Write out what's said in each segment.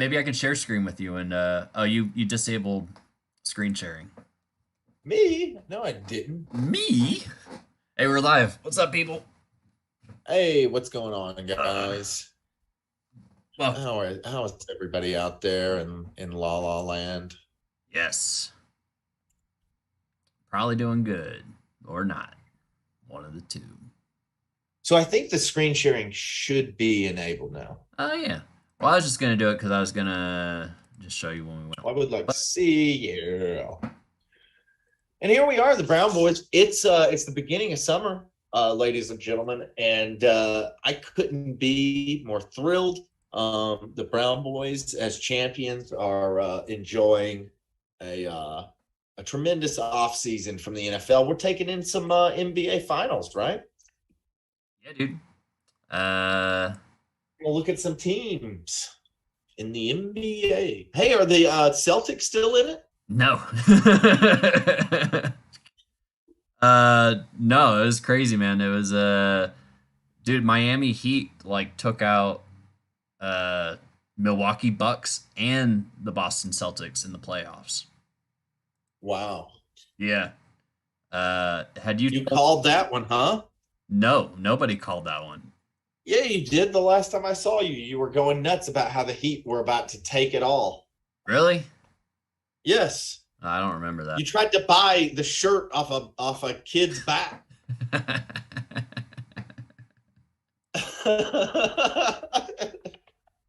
maybe I can share screen with you and oh you disabled screen sharing. Me? No, I didn't. Me? Hey, we're live. What's up, people? Hey, what's going on, Uh, guys? well, How is everybody out there in La La Land? yes. Probably doing good. Or not. One of the two. So I think the screen sharing should be enabled now. Oh yeah. Well, I was just gonna do it because I was gonna just show you when we went. I would like to see you. And here we are, the Brown Boys. It's the beginning of summer, ladies and gentlemen, and I couldn't be more thrilled. The Brown Boys, as champions, are enjoying a tremendous offseason from the NFL. We're taking in some NBA finals, right? Yeah, dude. We'll look at some teams in the NBA. Hey, are the Celtics still in it? No. No, it was crazy, man. It was dude, Miami Heat like took out uh Milwaukee Bucks and the Boston Celtics in the playoffs. Wow. Yeah. Had you You told called that one, huh? No, nobody called that one. Yeah, you did. The last time I saw you, you were going nuts about how the Heat were about to take it all. Really? Yes. I don't remember You tried to buy the shirt off a kid's back.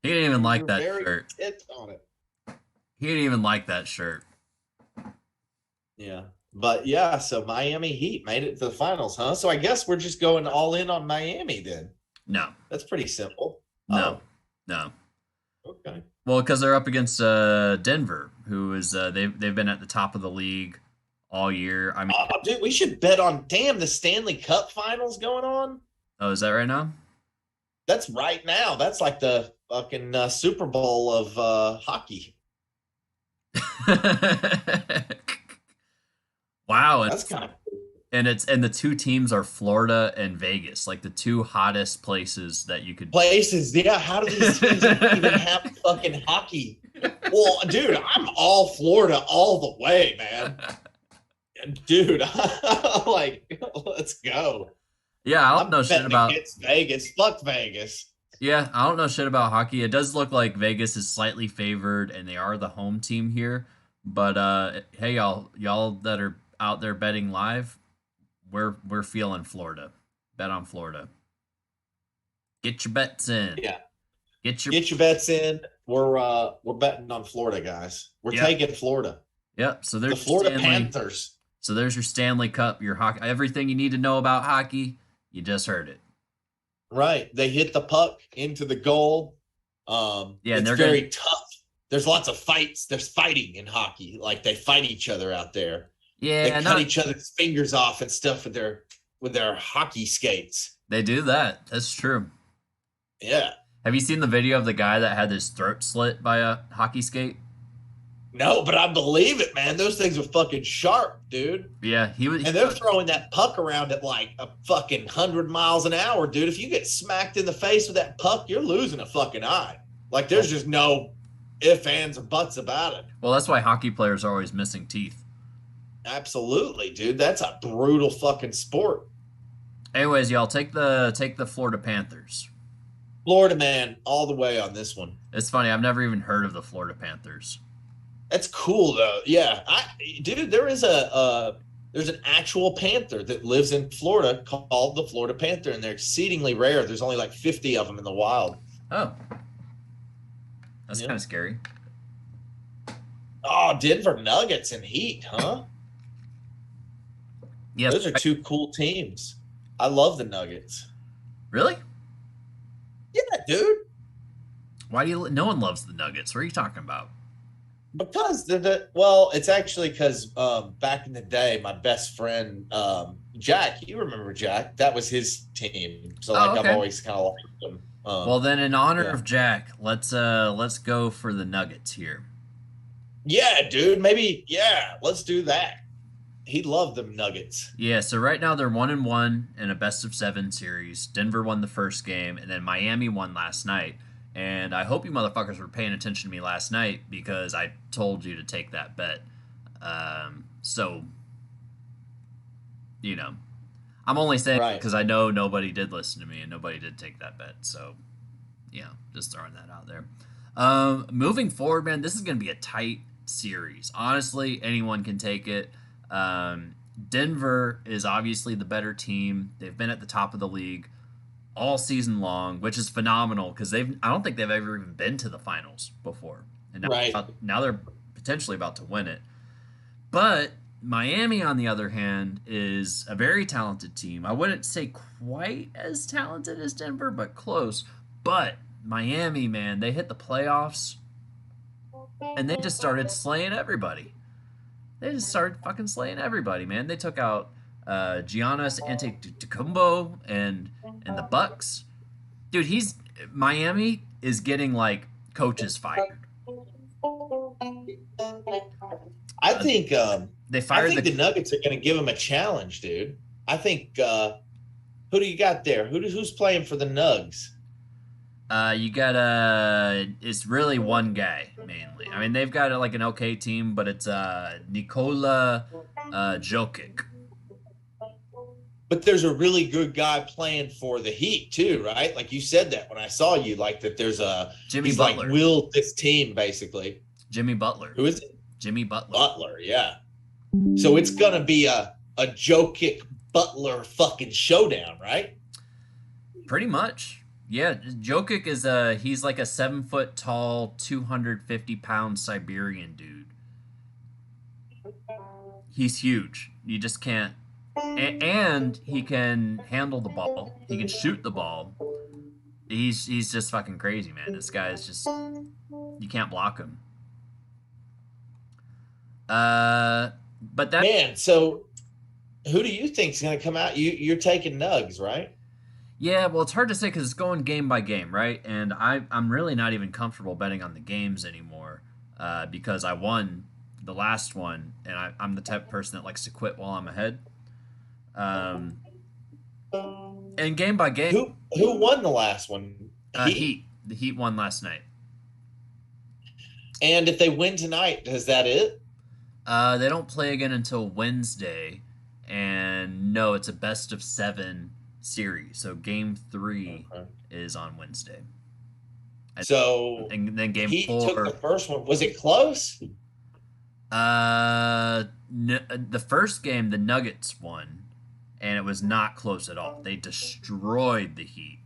He didn't even like You're that very shirt. intent on it. He didn't even like that shirt. Yeah. But yeah, so Miami Heat made it to the finals, huh? So I guess we're just going all in on Miami then. No. That's pretty simple. No. No. Okay. Well, because they're up against Denver, who is they've been at the top of the league all year. I mean, Dude, we should bet on the Stanley Cup finals going on. oh, is that right now? That's right now. That's like the fucking Super Bowl of hockey. Wow, That's kind of and the two teams are Florida and Vegas, like the two hottest places that you could. places. Yeah, how do these teams even have fucking hockey? Well, dude, I'm all Florida all the way, man. Dude, like, let's go. Yeah, I don't I'm know shit betting about. against Vegas. Fuck Vegas. Yeah, I don't know shit about hockey. It does look like Vegas is slightly favored, and they are the home team here. But hey, y'all that are out there betting live, we're feeling Florida. Bet on Florida. Get your bets in. Yeah, Get your get your bets in. We're betting on Florida, guys. We're Yep. taking Florida. Yep. So The there's your Florida Stanley. Panthers. So there's your Stanley Cup, your hockey, everything you need to know about hockey. You just heard it. Right. They hit the puck into the goal. Yeah, and It's they're very gonna. tough. There's lots of fights. There's fighting in hockey. Like they fight each other out there. They Yeah, cut not each other's fingers off and stuff with their hockey skates. they do that. That's true. Yeah. Have you seen the video of the guy that had his throat slit by a hockey skate? No, but I believe it, man. Those things are fucking sharp, dude. Yeah, he was. And they're throwing that puck around at like a fucking 100 miles an hour, dude. If you get smacked in the face with that puck, you're losing a fucking eye. Like there's just no ifs, ands, or buts about it. Well, that's why hockey players are always missing teeth. Absolutely, dude. That's a brutal fucking sport. Anyways, y'all take the Florida Panthers. Florida man, all the way on this one. It's funny. I've never even heard of the Florida Panthers. That's cool though. Yeah, dude, there's an actual panther that lives in Florida called the Florida Panther, and they're exceedingly rare. There's only like 50 of them in the wild. Oh, that's Yeah. kind of scary. Oh, Denver Nuggets and Heat, huh? Yes. Those are two cool teams. I love the Nuggets. Really? Yeah, dude. Why do you? No one loves the Nuggets. What are you talking about? Because well, it's actually because back in the day, my best friend Jack, you remember Jack? That was his team. So like Okay. I've always kind of liked them. Well, then, in honor yeah. of Jack, let's go for the Nuggets here. Yeah, dude. Maybe let's do that. He loved them Nuggets. Yeah. So right now they're 1-1 in a best of seven series. Denver won the first game, and then Miami won last night. And I hope you motherfuckers were paying attention to me last night because I told you to take that bet. So, you know, I'm only saying Right. because I know nobody did listen to me and nobody did take that bet. So, just throwing that out there. Moving forward, man, this is going to be a tight series. Honestly, anyone can take it. Denver is obviously the better team. They've been at the top of the league all season long, which is phenomenal because I don't think they've ever even been to the finals before, and Right. now they're potentially about to win it. But Miami, on the other hand, is a very talented team. I wouldn't say quite as talented as Denver, but close. But Miami, man, they hit the playoffs and they just started slaying everybody. They just started fucking slaying everybody, man. They took out Giannis Antetokounmpo and the Bucks. Dude, Miami is getting like coaches fired. I think They I fired think the the Nuggets are going to give them a challenge, dude. I think who do you got there? Who's playing for the Nuggz? You got it's really one guy mainly. I mean, they've got like an okay team, but it's Nikola Jokic. But there's a really good guy playing for the Heat too, right? Like you said that when I saw you, like that. Jimmy He's like Butler. willed this team basically. Jimmy Butler. Who is it? Jimmy Butler. Butler, yeah. So it's gonna be a Jokic Butler fucking showdown, right? Pretty much. Yeah, Jokic is he's like a 7 foot tall, 250 pound Siberian dude. He's huge. You just can't. And he can handle the ball. He can shoot the ball. He's just fucking crazy, man. This guy is just you can't block him. But that Man, so who do you think's gonna come out? You're taking Nuggz, right? Yeah, well, it's hard to say because it's going game by game, right? And I'm really not even comfortable betting on the games anymore because I won the last one, and I'm the type of person that likes to quit while I'm ahead. Um, and game by game, Who won the last one? Heat. The Heat won last night. And if they win tonight, is that it? They don't play again until Wednesday, and no, it's a best of 7 series. So game 3 is on Wednesday. So and then game he 4 took the first one. Was it close? The first game the Nuggets won, and it was not close at all. They destroyed the Heat.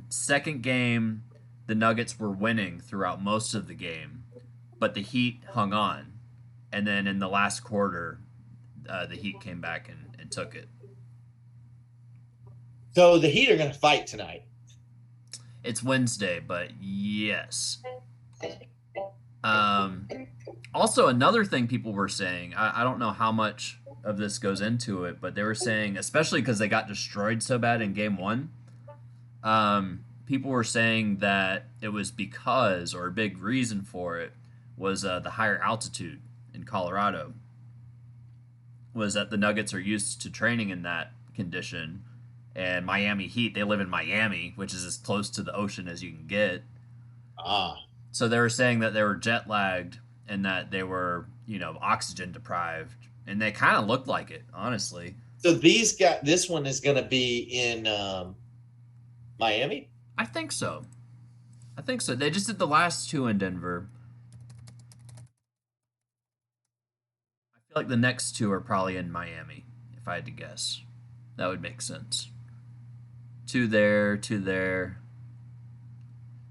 Second game, the Nuggets were winning throughout most of the game, but the Heat hung on, and then in the last quarter, the Heat came back and took it. So the Heat are going to fight tonight. It's Wednesday, but yes. Also, another thing people were saying, I don't know how much of this goes into it, but they were saying, especially because they got destroyed so bad in game 1, people were saying that it was because, or a big reason for it, was the higher altitude in Colorado. Was that the Nuggets are used to training in that condition, and Miami Heat, they live in Miami, which is as close to the ocean as you can get. So they were saying that they were jet lagged and that they were, oxygen deprived, and they kind of looked like it, honestly. So this one is going to be in Miami? I think so. They just did the last 2 in Denver. I feel like the next 2 are probably in Miami, if I had to guess. That would make sense. 2 there, 2 there.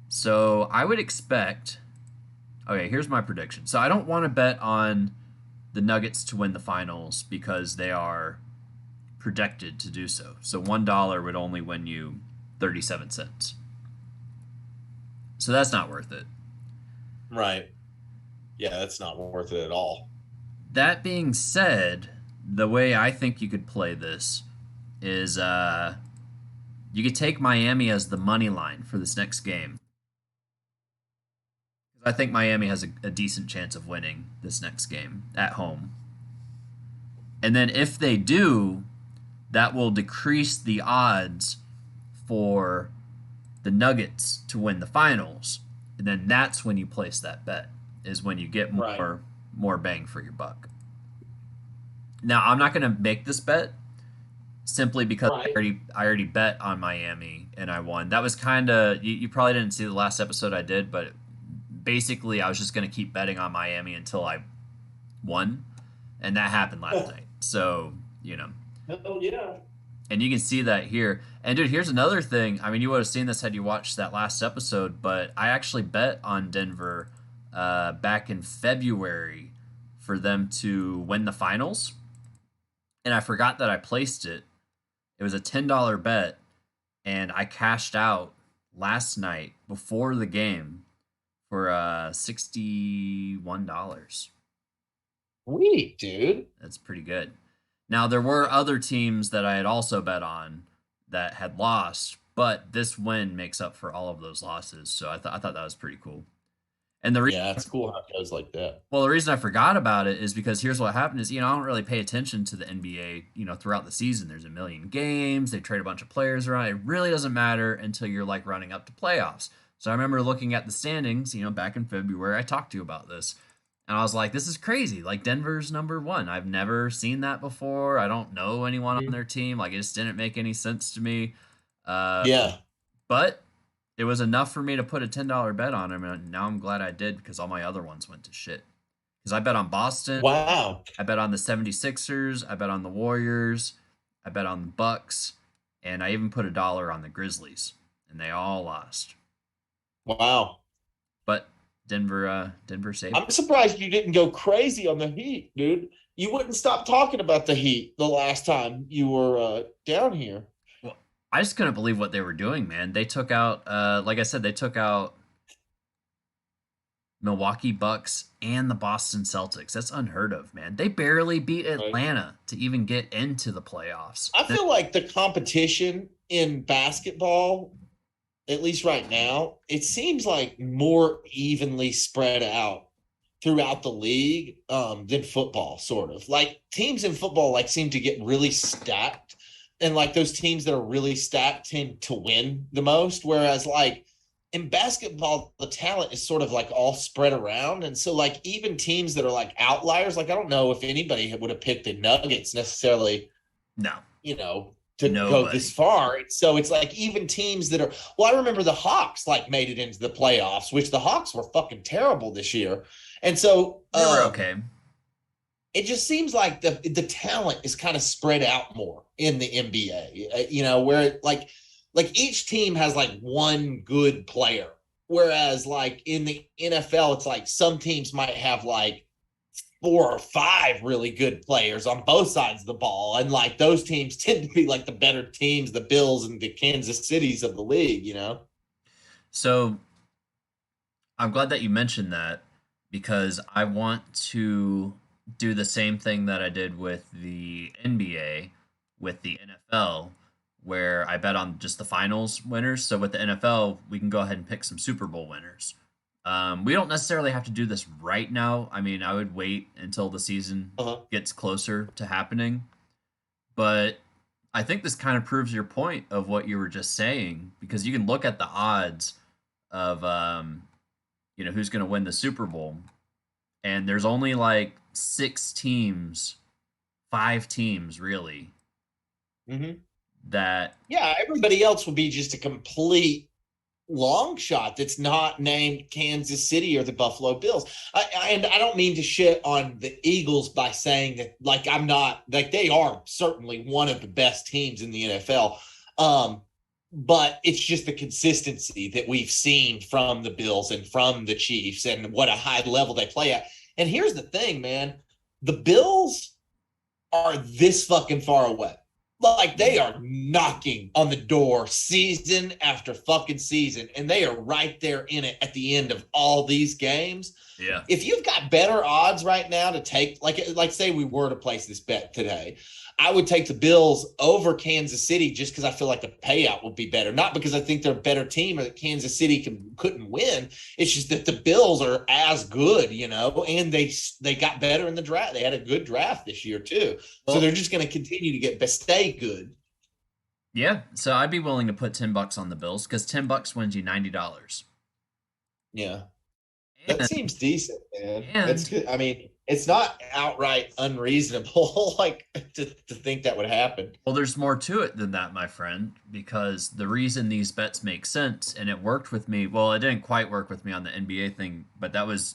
So I would expect. Okay, here's my prediction. So I don't want to bet on the Nuggets to win the finals because they are projected to do so. So $1 would only win you 37 cents. So that's not worth it. Right. Yeah, that's not worth it at all. That being said, the way I think you could play this is you could take Miami as the money line for this next game. I think Miami has a decent chance of winning this next game at home. And then if they do, that will decrease the odds for the Nuggets to win the finals, and then that's when you place that bet, is when you get Right. more bang for your buck. Now, I'm not going to make this bet simply because Right. I already bet on Miami and I won. That was kind of, you probably didn't see the last episode I did, but basically I was just going to keep betting on Miami until I won, and that happened last night. So, you know, Hell yeah. and you can see that here. And dude, here's another thing. I mean, you would have seen this had you watched that last episode, but I actually bet on Denver back in February for them to win the finals, and I forgot that I placed it. It was a $10 bet, and I cashed out last night before the game for $61. Sweet, dude. That's pretty good. Now there were other teams that I had also bet on that had lost, but this win makes up for all of those losses. So I thought that was pretty cool. And Yeah, it's cool how it goes like that. well, the reason I forgot about it is because here's what happened is, I don't really pay attention to the NBA, throughout the season. There's a million games, they trade a bunch of players around. It really doesn't matter until you're like running up to playoffs. So I remember looking at the standings, back in February, I talked to you about this. And I was like, this is crazy. Like Denver's number one. I've never seen that before. I don't know anyone on their team. Like it just didn't make any sense to me. Yeah. But it was enough for me to put a $10 bet on him, and now I'm glad I did because all my other ones went to shit. Because I bet on Boston, Wow. I bet on the 76ers, I bet on the Warriors, I bet on the Bucks, and I even put $1 on the Grizzlies, and they all lost. Wow. But Denver saved. I'm surprised you didn't go crazy on the Heat, dude. You wouldn't stop talking about the Heat the last time you were down here. Well, I just couldn't believe what they were doing, man. They took out, like I said, they took out Milwaukee Bucks and the Boston Celtics. That's unheard of, man. They barely beat Right. Atlanta to even get into the playoffs. I feel like the competition in basketball, at least right now, it seems like more evenly spread out throughout the league than football, sort of. Like teams in football like seem to get really stacked, and like those teams that are really stacked tend to win the most, whereas like in basketball the talent is sort of like all spread around, and so like even teams that are like outliers, like I don't know if anybody would have picked the Nuggets necessarily, No, to nobody. go this far. So it's like even teams that are, well, I remember the Hawks like made it into the playoffs, which the Hawks were fucking terrible this year. And so They were okay. it just seems like the talent is kind of spread out more in the NBA, where like each team has like one good player. Whereas like in the NFL, it's like some teams might have like 4 or 5 really good players on both sides of the ball. And like those teams tend to be like the better teams, the Bills and the Kansas Cities of the league. So I'm glad that you mentioned that because I want to do the same thing that I did with the NBA, with the NFL, where I bet on just the finals winners. So with the NFL, we can go ahead and pick some Super Bowl winners. We don't necessarily have to do this right now. I mean, I would wait until the season gets closer to happening. But I think this kind of proves your point of what you were just saying, because you can look at the odds of, who's going to win the Super Bowl. And there's only like 6 teams, 5 teams really, that. Yeah, everybody else would be just a complete long shot that's not named Kansas City or the Buffalo Bills. And I don't mean to shit on the Eagles by saying that, like, I'm not, like, they are certainly one of the best teams in the NFL. But it's just the consistency that we've seen from the Bills and from the Chiefs and what a high level they play at. And here's the thing, man, the Bills are this fucking far away. Like they are knocking on the door season after fucking season, and they are right there in it at the end of all these games. Yeah. If you've got better odds right now to take, like say we were to place this bet today, I would take the Bills over Kansas City just because I feel like the payout would be better. Not because I think they're a better team or that Kansas City couldn't win. It's just that the Bills are as good, and they got better in the draft. They had a good draft this year too. So they're just going to continue to stay good. Yeah, so I'd be willing to put $10 on the Bills because $10 wins you $90. Yeah. That And seems decent, man. That's and good. I mean, it's not outright unreasonable, like to think that would happen. well, there's more to it than that, my friend, because the reason these bets make sense and it worked with me, well, it didn't quite work with me on the NBA thing, but that was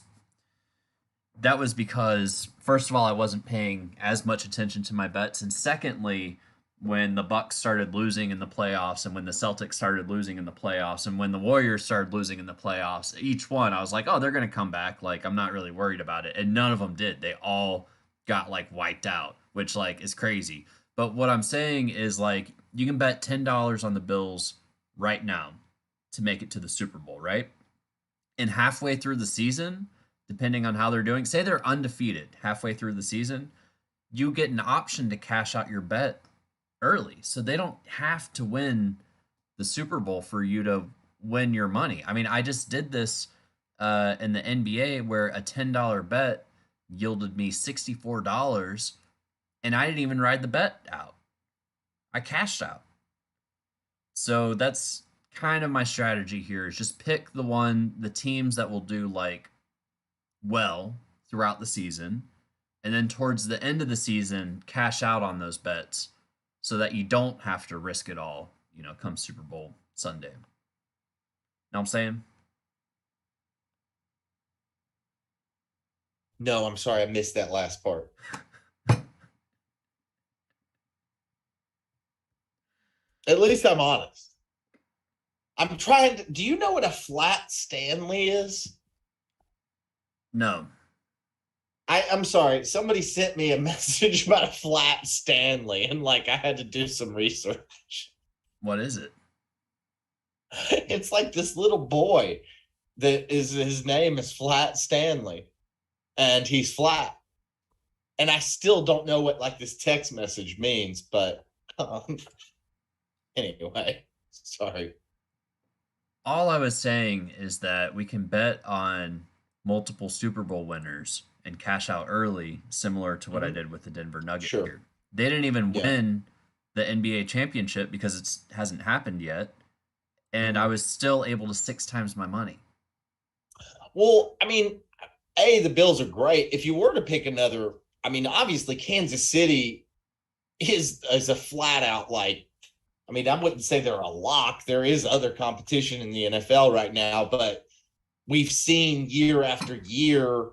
because first of all, I wasn't paying as much attention to my bets, and secondly, when the Bucks started losing in the playoffs, and when the Celtics started losing in the playoffs, and when the Warriors started losing in the playoffs, each one I was like, oh, they're gonna come back. Like I'm not really worried about it, and none of them did. They all got like wiped out, which like is crazy. But what I'm saying is like you can bet $10 on the Bills right now to make it to the Super Bowl, right? And halfway through the season, depending on how they're doing, say they're undefeated halfway through the season, you get an option to cash out your bet early. So they don't have to win the Super Bowl for you to win your money. I mean, I just did this in the NBA where a $10 bet yielded me $64 and I didn't even ride the bet out. I cashed out. So that's kind of my strategy here is just pick the teams that will do like well throughout the season, and then towards the end of the season, cash out on those bets so that you don't have to risk it all, come Super Bowl Sunday. Know what I'm saying? No, I'm sorry, I missed that last part. At least I'm honest. I'm trying to. Do you know what a flat Stanley is? No. I'm sorry. Somebody sent me a message about a flat Stanley, and like I had to do some research. What is it? It's like this little boy that is his name is Flat Stanley, and he's flat. And I still don't know what like this text message means, but anyway, sorry. All I was saying is that we can bet on multiple Super Bowl winners and cash out early, similar to what I Mhm. did with the Denver Nuggets Sure. here. They didn't even Yeah. win the NBA championship because it hasn't happened yet, and I Mhm. was still able to 6 times my money. Well, I mean, the Bills are great. If you were to pick another, I mean, obviously Kansas City is a flat out like. I mean, I wouldn't say they're a lock. There is other competition in the NFL right now, but we've seen year after year,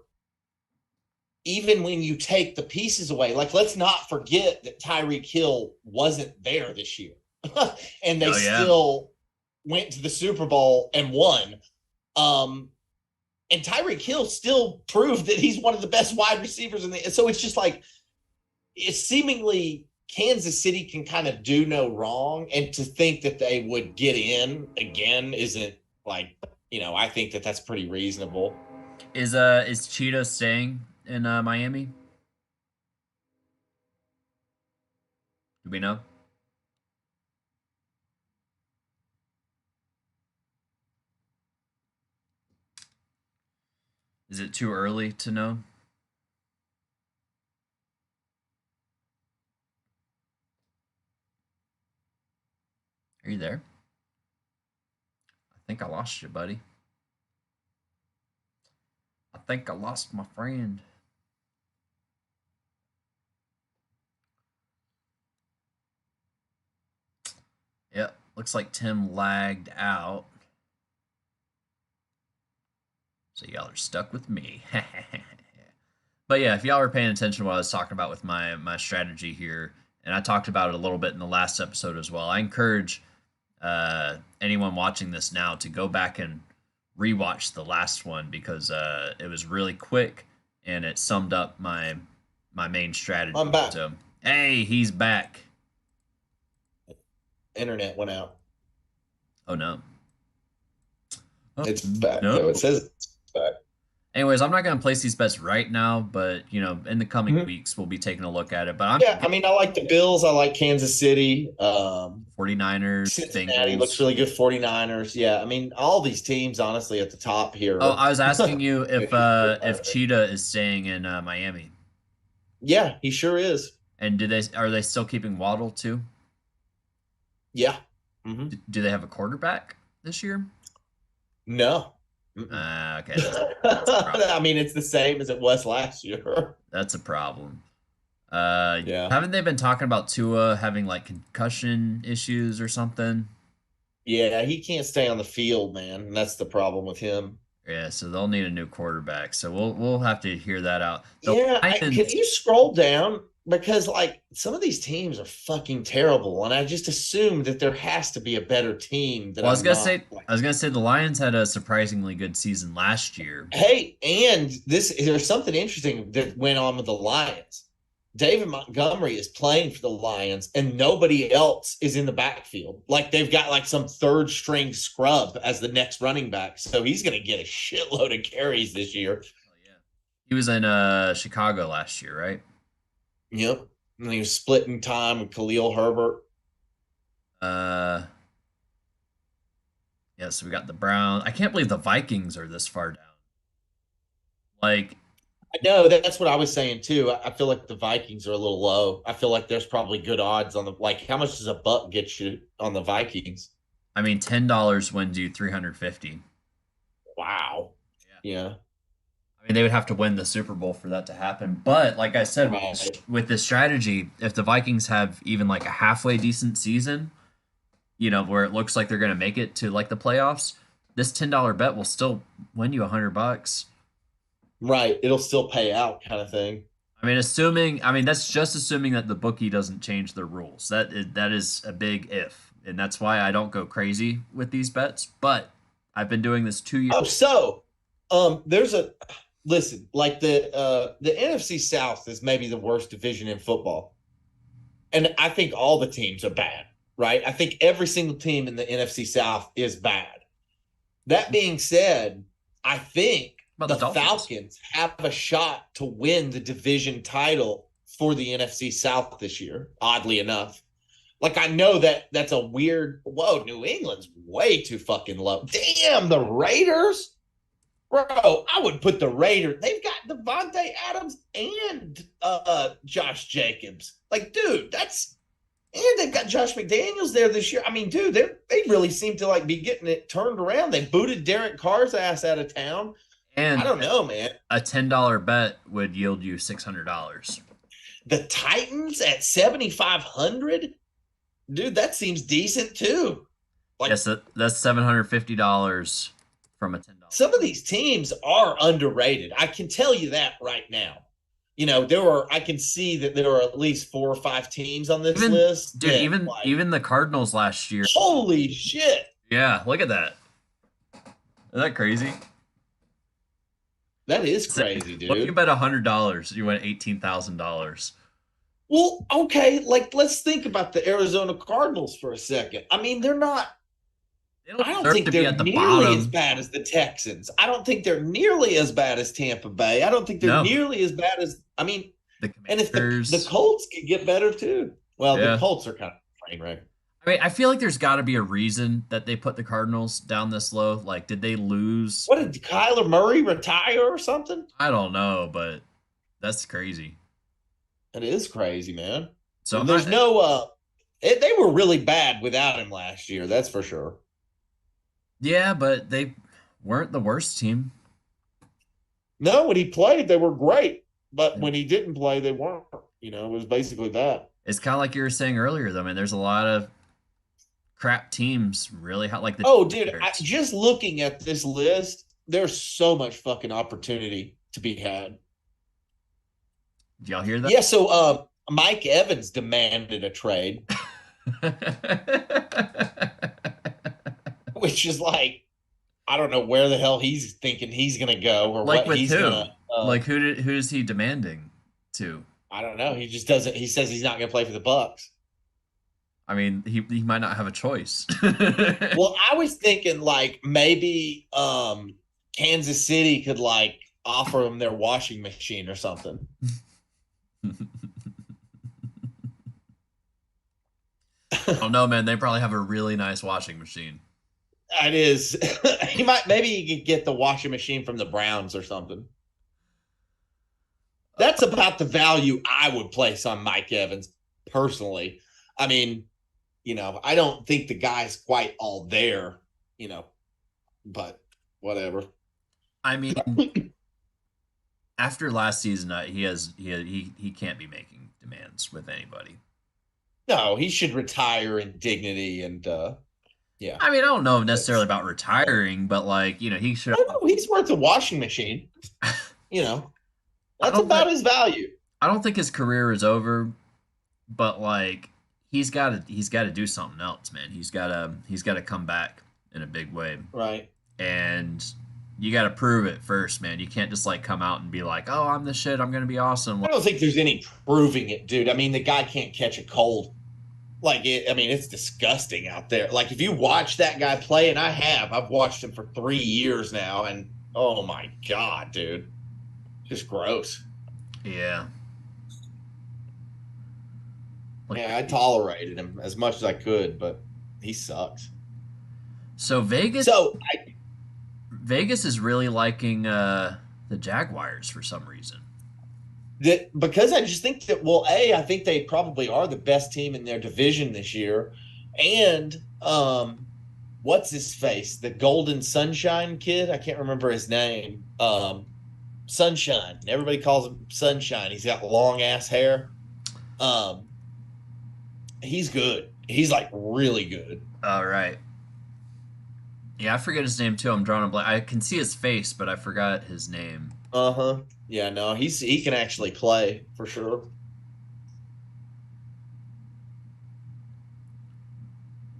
even when you take the pieces away, like let's not forget that Tyreek Hill wasn't there this year. And they Oh yeah. still went to the Super Bowl and won. Um, and Tyreek Hill still proved that he's one of the best wide receivers in the. So it's just like it's seemingly Kansas City can kind of do no wrong, and to think that they would get in again isn't like I think that that's pretty reasonable. Is Cheetah staying in Miami? Do we know? Is it too early to know? Are you there? I think I lost you, buddy. I think I lost my friend. Yep, looks like Tim lagged out. So y'all are stuck with me. But yeah, if y'all were paying attention to what I was talking about with my strategy here, and I talked about it a little bit in the last episode as well, I encourage anyone watching this now to go back and rewatch the last one because it was really quick and it summed up my main strategy. I'm back. So hey, he's back. Internet went out. Oh no. Oh, It's back no. though. It says it's back. Anyways, I'm not going to place these bets right now, but in the coming Mhm. weeks we'll be taking a look at it. But I'm Yeah, I mean, I like the Bills. I like Kansas City. 49ers, Cincinnati looks Bengals. really good. 49ers. Yeah, I mean, all these teams, honestly, at the top Oh, here. I was asking you if Cheetah is staying in Miami, Yeah, he sure is. and are they still keeping Waddle too? Yeah. Hmm. Do they have a quarterback this year? No. Mm-mm. Okay, that's a problem. I mean, it's the same as it was last year. That's a problem. Yeah. Haven't they been talking about Tua having like concussion issues or something? Yeah, he can't stay on the field, man. And that's the problem with him. Yeah, so they'll need a new quarterback. So we'll have to hear that out. The Yeah, can Lions. you scroll down? Because like some of these teams are fucking terrible, and I just assume that there has to be a better team that Well, I'm not I like. was gonna say the Lions had a surprisingly good season last year. Hey, and this there's something interesting that went on with the Lions. David Montgomery is playing for the Lions, and nobody else is in the backfield. Like they've got like some third string scrub as the next running back, so he's going to get a shitload of carries this year. Oh, yeah. He was in Chicago last year, right? Yep, and he was splitting time with Khalil Herbert. Uh, yeah. So we got the Browns. I can't believe the Vikings are this far down. Like, I know that's what I was saying too. I feel like the Vikings are a little low. I feel like there's probably good odds on the like. How much does a buck get you on the Vikings? I mean, $10 wins you 350. Wow. Yeah. Yeah. I mean, they would have to win the Super Bowl for that to happen. But like I said, Right. with this strategy, if the Vikings have even like a halfway decent season, where it looks like they're going to make it to like the playoffs, this $10 bet will still win you $100. Right. It'll still pay out, kind of thing. I mean, that's just assuming that the bookie doesn't change their rules. That is a big if, and that's why I don't go crazy with these bets. But I've been doing this 2 years. Oh, so there's a listen, like the NFC South is maybe the worst division in football. And I think all the teams are bad, right? I think every single team in the NFC South is bad. That being said, I think About the the Dolphins. Falcons have a shot to win the division title for the NFC South this year, oddly enough. Like I know that that's a weird. Whoa, New England's way too fucking low. Damn, the Raiders, bro. I would put the Raiders. They've got Devontae Adams and Josh Jacobs. Like, dude, that's and they've got Josh McDaniels there this year. I mean, dude, they really seem to like be getting it turned around. They booted Derek Carr's ass out of town. I And don't know, man. a $10 bet would yield you $600. The Titans at 7,500, dude, that seems decent too. Like Yes, that's $750 from a $10. some of these teams are underrated. I can tell you that right now. I can see that there are at least 4 or 5 teams on this Even list dude, that even like, even the Cardinals last year. holy shit. Yeah, look at that. Isn't that crazy? That is crazy, What if you dude. bet $100? You win $18,000. Well, okay, like let's think about the Arizona Cardinals for a second. I mean, They don't I don't deserve think to be they're at the nearly as bottom. bad as the Texans. I don't think they're nearly as bad as Tampa Bay. I don't think they're No, nearly as bad as I mean, the and if the Commanders. Colts could get better too. Well, the Yeah. Colts are kind of a train wreck. I mean, I feel like there's got to be a reason that they put the Cardinals down this low. Like, did they lose? What did Kyler Murray retire or something? I don't know, but that's crazy. It is crazy, man. So There's no they were really bad without him last year, that's for sure. yeah, but they weren't the worst team. No, when he played, they were great. But when he didn't play, they weren't. It was basically that. It's kind of like you were saying earlier, though. I mean, there's a lot of crap teams really hot, like the Oh, dude, Patriots. just looking at this list, there's so much fucking opportunity to be had. Did y'all hear that? Yeah, so Mike Evans demanded a trade, which is like, I don't know where the hell he's thinking he's gonna go or Like what with he's who? gonna. Like who is he demanding to? I don't know. He just doesn't. He says he's not gonna play for the Bucks. I mean, he might not have a choice. Well, I was thinking like maybe Kansas City could like offer them their washing machine or something. I don't know, man. They probably have a really nice washing machine. It is. Maybe he could get the washing machine from the Browns or something. That's about the value I would place on Mike Evans personally. I mean, I don't think the guy's quite all there, but whatever. I mean, after last season, he can't be making demands with anybody. No, he should retire in dignity and yeah. I mean, I don't know necessarily about retiring, but like he should. I know he's worth a washing machine. You know, that's about his value. I don't think his career is over, but like he's got to do something else, man. He's got to come back in a big way, Right? and you got to prove it first, man. You can't just like come out and be like, "Oh, I'm the shit. I'm gonna be awesome." I don't think there's any proving it, dude. I mean, the guy can't catch a cold. It's disgusting out there. Like, if you watch that guy play, and I've watched him for 3 years now, and oh my God, dude. Just gross. Yeah. Yeah, I tolerated him as much as I could, but he sucks. So Vegas is really liking the Jaguars for some reason. Because I just think that, I think they probably are the best team in their division this year. And what's his face? The Golden Sunshine kid? I can't remember his name. Sunshine. Everybody calls him Sunshine. He's got long ass hair. He's good. He's like really good. All right. Yeah, I forget his name too. I'm drawing a blank. I can see his face, but I forgot his name. Uh-huh. Yeah, no, he can actually play for sure.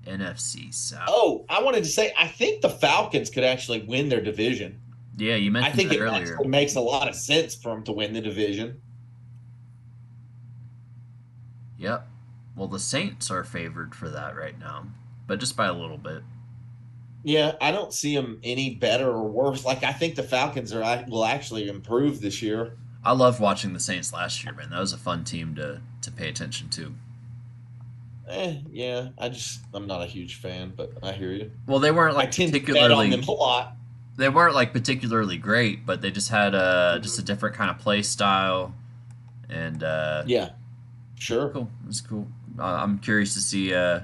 NFC South. Oh, I wanted to say, I think the Falcons could actually win their division. Yeah, you mentioned I think that it earlier. actually makes a lot of sense for them to win the division. Yep. Well, the Saints are favored for that right now, but just by a little bit. Yeah, I don't see them any better or worse. Like, I think the Falcons will actually improve this year. I loved watching the Saints last year, man. That was a fun team to pay attention to. Yeah, I'm not a huge fan, but I hear you. Well, they weren't like I tend to bet on them a lot. They weren't like particularly great, but they just had just a different kind of play style, and yeah, sure, cool. It's cool. I'm curious to see if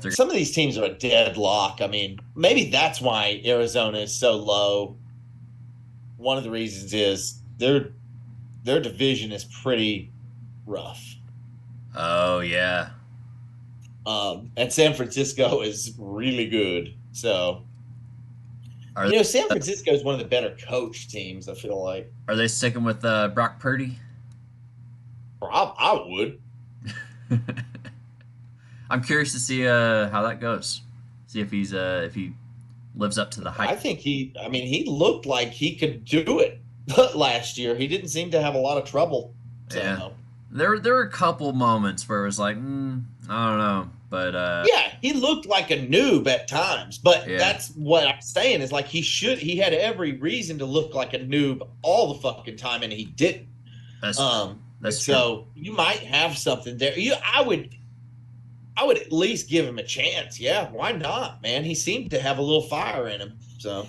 they're some of these teams are a deadlock. I mean, maybe that's why Arizona is so low. One of the reasons is their division is pretty rough. Oh yeah. And San Francisco is really good. So, San Francisco is one of the better coach teams, I feel like. Are they sticking with Brock Purdy? I would. I'm curious to see how that goes. See if he lives up to the hype. I think he looked like he could do it last year. He didn't seem to have a lot of trouble. So. Yeah. There were a couple moments where it was like, I don't know, but yeah, he looked like a noob at times. But that's what I'm saying is like he had every reason to look like a noob all the fucking time, and he didn't. That's so true. You might have something there. I would at least give him a chance. Yeah, why not, man? He seemed to have a little fire in him. So.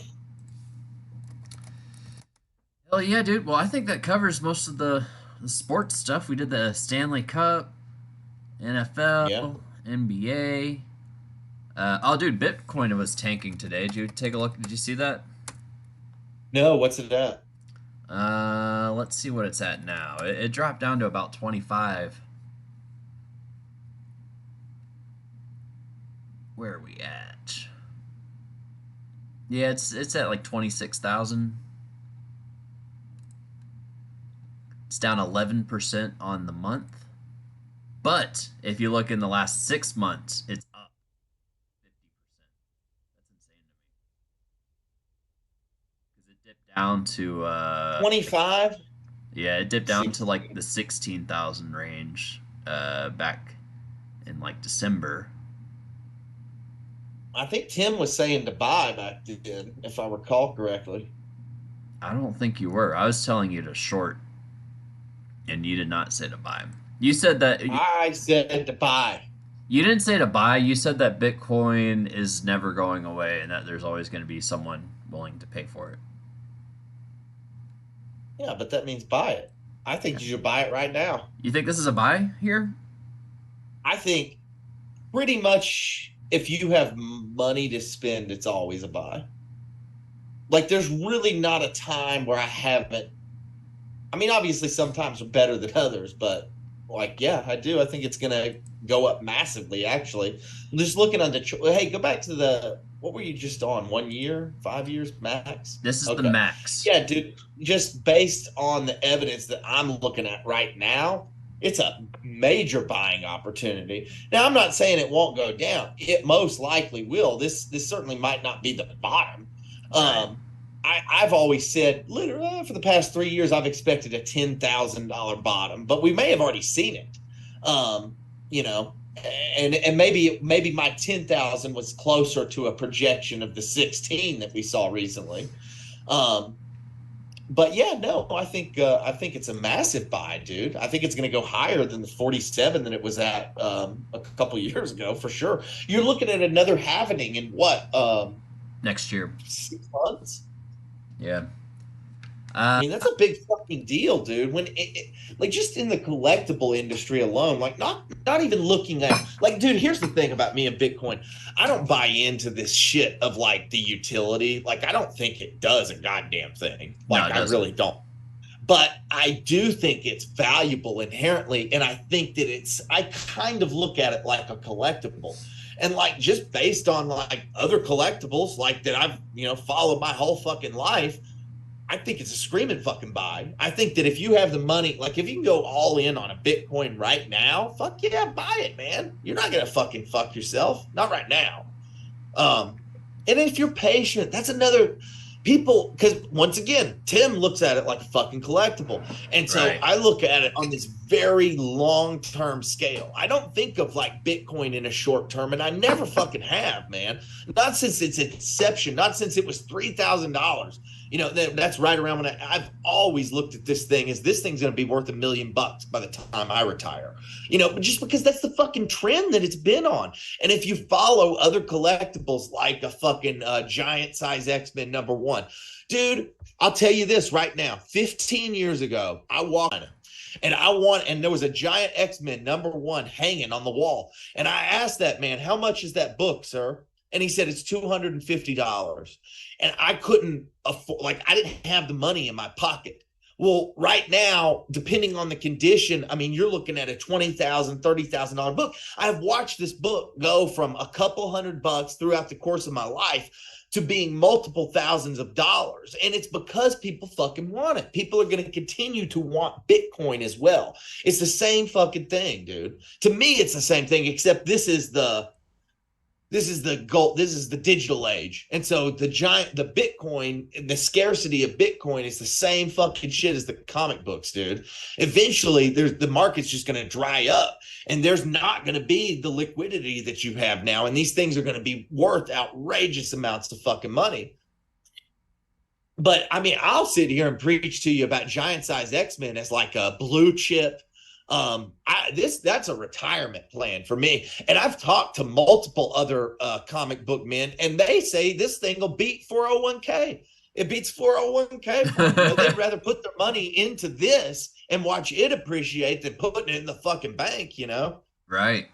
Hell yeah, dude. Well, I think that covers most of the sports stuff. We did the Stanley Cup, NFL, NBA. Dude, Bitcoin was tanking today. Did you take a look? Did you see that? No, what's it at? Let's see what it's at now. It dropped down to about 25. Where are we at? Yeah, it's at like 26,000. It's down 11% on the month. But if you look in the last 6 months, it's up 50%. That's insane to me. Because it dipped down to 25? Yeah, it dipped down to like the 16,000 range back in like December. I think Tim was saying to buy back then, if I recall correctly. I don't think you were. I was telling you to short. And you did not say to buy. You said that. I said to buy. You didn't say to buy. You said that Bitcoin is never going away and that there's always going to be someone willing to pay for it. Yeah, but that means buy it. I think you should buy it right now. You think this is a buy here? I think pretty much if you have money to spend, it's always a buy. Like there's really not a time where I haven't. I mean, obviously sometimes are better than others, but like, yeah, I do. I think it's gonna go up massively. Actually, I'm just looking on the. Hey, go back to the. What were you just on? 1 year, 5 years max? This is the Okay, max. yeah, dude. Just based on the evidence that I'm looking at right now, it's a major buying opportunity. Now, I'm not saying it won't go down. It most likely will. This certainly might not be the bottom. Right. I've always said, literally, for the past 3 years, I've expected a $10,000 bottom, but we may have already seen it. You know, and maybe my 10,000 was closer to a projection of the 16 that we saw recently. But yeah, no, I think it's a massive buy, dude. I think it's going to go higher than the 47 that it was at a couple years ago for sure. You're looking at another halvening in what Next year. 6 months. Yeah. I mean, that's a big fucking deal, dude. When like just in the collectible industry alone, like not even looking at like, dude, here's the thing about me and Bitcoin. I don't buy into this shit of like the utility. Like, I don't think it does a goddamn thing. Like, No, I really don't. But I do think it's valuable inherently, and I think that I kind of look at it like a collectible. And like just based on like other collectibles like that I've, followed my whole fucking life, I think it's a screaming fucking buy. I think that if you have the money, like if you can go all in on a Bitcoin right now, fuck yeah, buy it, man. You're not gonna fucking fuck yourself. Not right now. And if you're patient, that's another people, because once again, Tim looks at it like a fucking collectible. And so Right. I look at it on this very long-term scale. I don't think of like Bitcoin in a short term, and I never fucking have, man. Not since its inception, not since it was $3,000. That's right around when I've always looked at this thing as this thing's going to be worth $1 million by the time I retire. Just because that's the fucking trend that it's been on. And if you follow other collectibles like a fucking giant size X-Men #1, dude, I'll tell you this right now. 15 years ago, I walked and there was a giant X-Men #1 hanging on the wall. And I asked that man, how much is that book, sir? And he said, it's $250. And I couldn't afford, like, I didn't have the money in my pocket. Well, right now, depending on the condition, I mean, you're looking at a $20,000, $30,000 book. I've watched this book go from a couple $100 throughout the course of my life to being multiple thousands of dollars. And it's because people fucking want it. People are going to continue to want Bitcoin as well. It's the same fucking thing, dude. To me, it's the same thing, except this is the gold, this is the digital age. And so the Bitcoin, the scarcity of Bitcoin is the same fucking shit as the comic books, dude. Eventually the market's just going to dry up, and there's not going to be the liquidity that you have now, and these things are going to be worth outrageous amounts of fucking money. But I mean, I'll sit here and preach to you about giant size X-Men as like a blue chip. That's a retirement plan for me. And I've talked to multiple other comic book men, and they say this thing will beat 401k. It beats 401k for them. They'd rather put their money into this and watch it appreciate than putting it in the fucking bank, Right.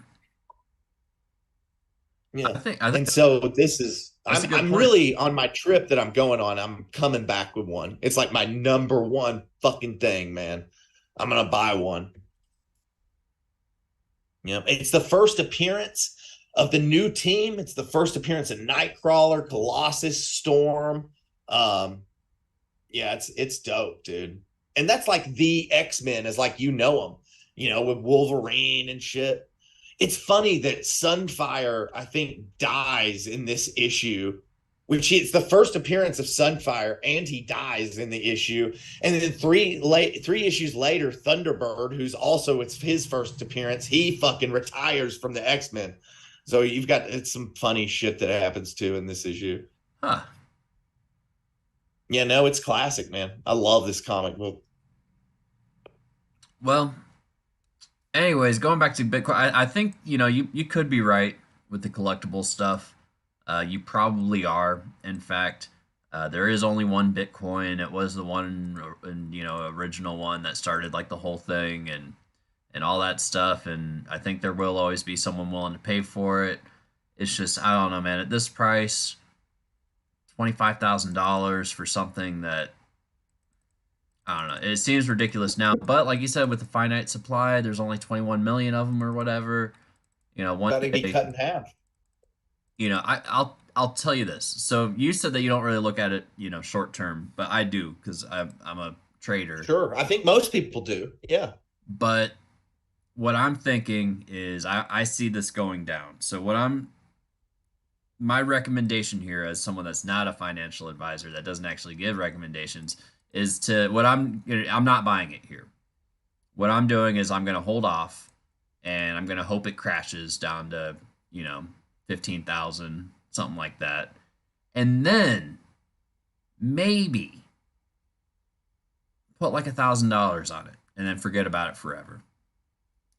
Yeah. I think and so this is I'm point. really on my trip that I'm going on. I'm coming back with one. It's like my #1 fucking thing, man. I'm gonna buy one. It's the first appearance of the new team. It's the first appearance of Nightcrawler, Colossus, Storm. Yeah, it's dope, dude. And that's like the X-Men as like them, with Wolverine and shit. It's funny that Sunfire, I think, dies in this issue, which is the first appearance of Sunfire, and he dies in the issue. And then three issues later, Thunderbird, who's also it's his first appearance, he fucking retires from the X-Men. So you've got some funny shit that happens too in this issue. Huh. Yeah, no, it's classic, man. I love this comic book. Well, anyways, going back to Bitcoin, I think you could be right with the collectible stuff. You probably are. In fact, there is only one Bitcoin. It was the one, original one that started like the whole thing, and and all that stuff. And I think there will always be someone willing to pay for it. It's just, I don't know, man. At this price, $25,000 for something that, I don't know. It seems ridiculous now, but like you said, with the finite supply, there's only 21 million of them or whatever. One Got to be day, cut in half. I'll tell you this. So you said that you don't really look at it, short term, but I do because I'm a trader. Sure. I think most people do. Yeah. But what I'm thinking is I see this going down. So my recommendation here as someone that's not a financial advisor that doesn't actually give recommendations is I'm not buying it here. What I'm doing is I'm going to hold off and I'm going to hope it crashes down to, 15,000, something like that. And then maybe put like $1,000 on it and then forget about it forever.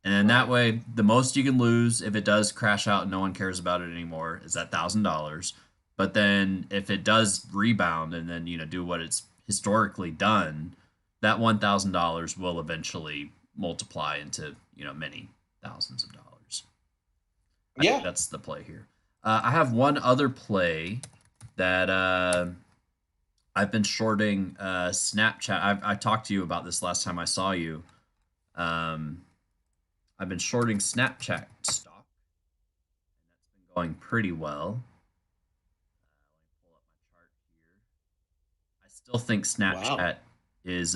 And then that way, the most you can lose if it does crash out and no one cares about it anymore is that $1,000. But then if it does rebound and then do what it's historically done, that $1,000 will eventually multiply into many thousands of dollars. I think Yeah. that's the play here. I have one other play that I've been shorting Snapchat. I talked to you about this last time I saw you. Um, I've been shorting Snapchat stock, and that's been going pretty well. Let me pull up my chart here. I still think Wow. Snapchat is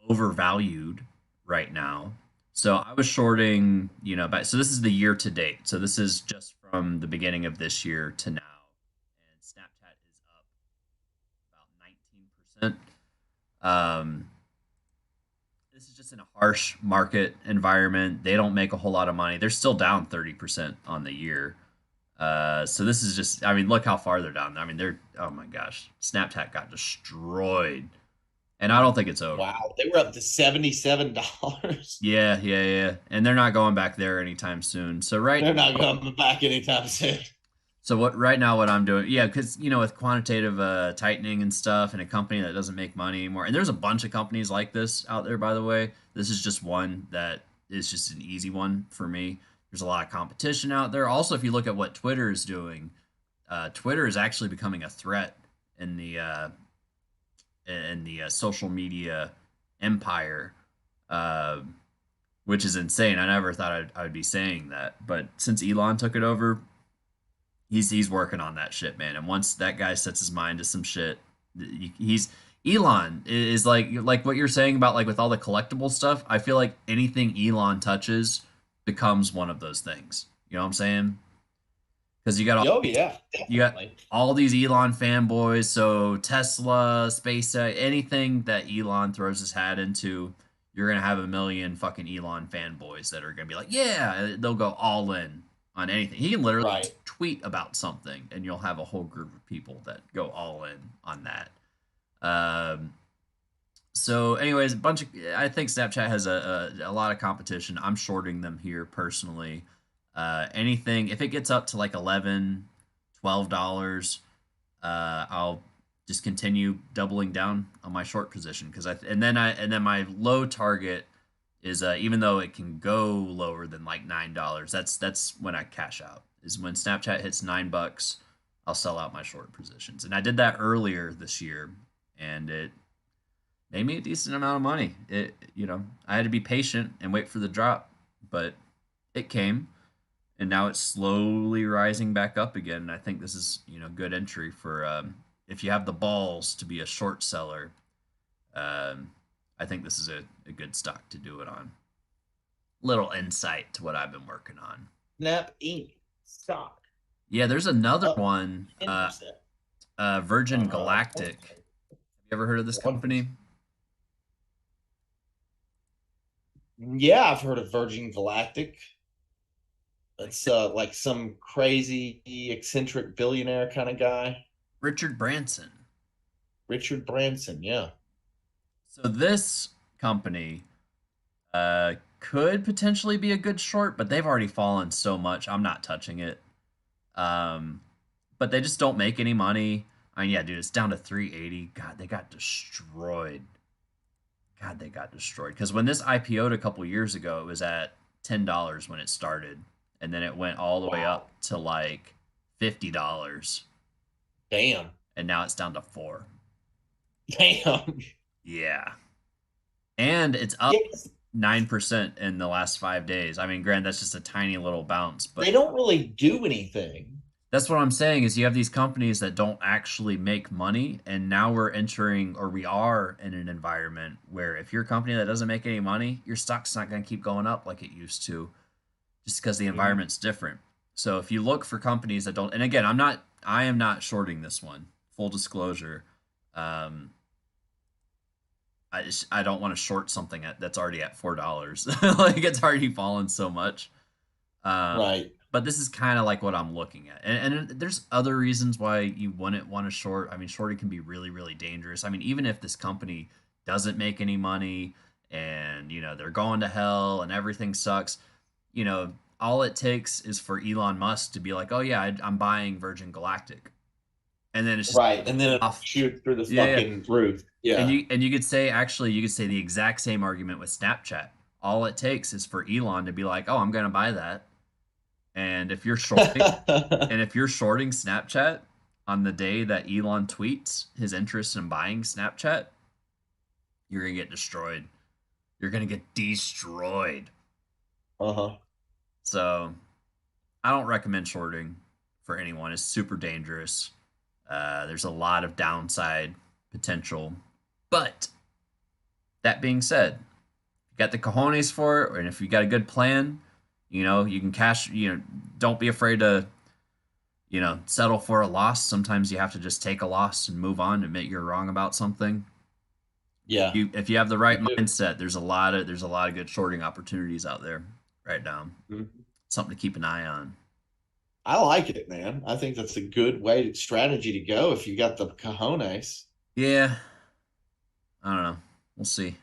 overvalued right now. So I was shorting, so this is the year to date. So this is just from the beginning of this year to now. And Snapchat is up about 19%. This is just in a harsh market environment. They don't make a whole lot of money. They're still down 30% on the year. So this is just, I mean, look how far they're down. I mean, oh my gosh, Snapchat got destroyed. And I don't think it's over. Wow. They were up to $77. Yeah, yeah, yeah. And they're not going back there anytime soon. So They're not coming back anytime soon. so what right now what I'm doing, yeah, because with quantitative tightening and stuff, and a company that doesn't make money anymore, and there's a bunch of companies like this out there, by the way. This is just one that is just an easy one for me. There's a lot of competition out there. Also, if you look at what Twitter is doing, Twitter is actually becoming a threat in the social media empire, uh, which is insane. I never thought I would be saying that, but since Elon took it over, he's working on that shit, man. And once that guy sets his mind to some shit, he's Elon is like what you're saying about like with all the collectible stuff. I feel like anything Elon touches becomes one of those things. You know what I'm saying? Because Oh, yeah. you got Definitely. all these Elon fanboys. So Tesla, SpaceX, anything that Elon throws his hat into, you're gonna have a million fucking Elon fanboys that are gonna be like, yeah, they'll go all in on anything. He can literally Right. tweet about something, and you'll have a whole group of people that go all in on that. Um, so, anyways, I think Snapchat has a lot of competition. I'm shorting them here personally. Anything if it gets up to like 11, $12, I'll just continue doubling down on my short position because and then my low target is even though it can go lower than like $9. That's when I cash out. Is when Snapchat hits $9, I'll sell out my short positions. And I did that earlier this year, and it made me a decent amount of money. I had to be patient and wait for the drop, but it came, and now it's slowly rising back up again. And I think this is good entry for if you have the balls to be a short seller. Um, I think this is a good stock to do it on. Little insight to what I've been working on. Snap Inc. stock Yeah, there's another up one, 10%. Virgin Uh, Galactic. Have you ever heard of this company? yeah, I've heard of Virgin Galactic. It's like some crazy eccentric billionaire kind of guy. Richard Branson. Richard Branson, yeah. So this company could potentially be a good short, but they've already fallen so much. I'm not touching it. Um, but they just don't make any money. I mean, yeah, dude, it's down to 380. God, they got destroyed. God, they got destroyed. Because when this IPO'd a couple years ago, it was at $10 when it started, and then it went all the way Wow. up to like $50, Damn. and now it's down to 4. Damn. Yeah, and it's up Yes. 9% in the last 5 days. I mean, granted, that's just a tiny little bounce, They but don't really do anything. that's what I'm saying is you have these companies that don't actually make money, and now we're entering, or we are in an environment where if you're a company that doesn't make any money, your stock's not going to keep going up like it used to, just because the Mhm. environment's different. So if you look for companies that don't, and again, I am not shorting this one. Full disclosure, um, I don't want to short something that's already at $4. Like it's already fallen so much. Right. But this is kind of like what I'm looking at. And there's other reasons why you wouldn't want to short. I mean, shorting can be really, really dangerous. I mean, even if this company doesn't make any money and, they're going to hell and everything sucks, you know, all it takes is for Elon Musk to be like, oh, yeah, I'm buying Virgin Galactic. And then it's just Right. And then it off. shoot through the Yeah, yeah. fucking roof. And Yeah. you could say actually you could say the exact same argument with Snapchat. All it takes is for Elon to be like, "Oh, I'm going to buy that." And if you're shorting Snapchat on the day that Elon tweets his interest in buying Snapchat, you're going to get destroyed. You're going to get destroyed. Uh-huh. So, I don't recommend shorting for anyone. It's super dangerous. There's a lot of downside potential. But that being said, you got the cojones for it, and if you got a good plan, you can cash, don't be afraid to, settle for a loss. Sometimes you have to just take a loss and move on, admit you're wrong about something. Yeah. If you have the You right do. mindset, there's a lot of good shorting opportunities out there right now. Mhm. Something to keep an eye on. I like it, man. I think that's a good strategy to go if you got the cojones. Yeah, I don't know. We'll see.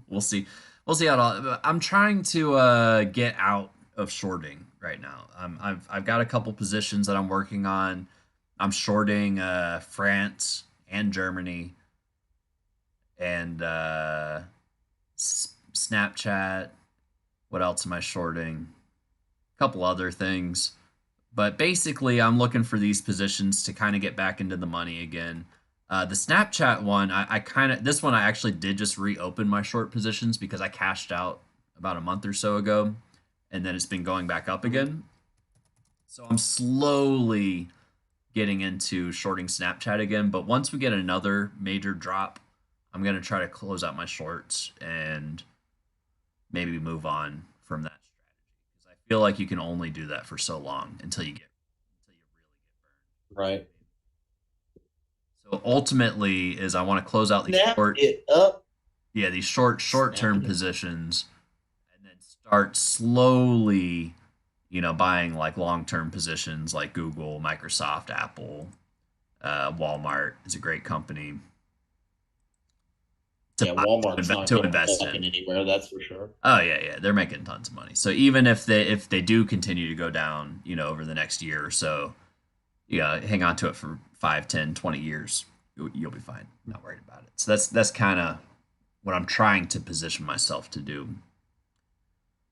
We'll see. We'll see how it all. I'm trying to get out of shorting right now. I've got a couple positions that I'm working on. I'm shorting France and Germany and Snapchat. What else am I shorting? A couple other things. But basically, I'm looking for these positions to kind of get back into the money again. The Snapchat one, I kind of, this one I actually did just reopen my short positions because I cashed out about a month or so ago, and then it's been going back up Mhm. again. So I'm slowly getting into shorting Snapchat again. But once we get another major drop, I'm gonna try to close out my shorts and maybe move on from that strategy because I feel like you can only do that for so long until you really get burned. You know Right. what I mean? So ultimately, is I want to close out these Snap it up. these short Snap term it up. positions, and then start slowly, buying like long term positions like Google, Microsoft, Apple, Walmart is a great company to Yeah, buy, Walmart's not to going invest fucking in. anywhere, that's for sure. Oh yeah, yeah, they're making tons of money. So even if they do continue to go down, over the next year or so, yeah, hang on to it for 5, 10, 20 years. You'll be fine. Not worried about it. So that's kind of what I'm trying to position myself to do.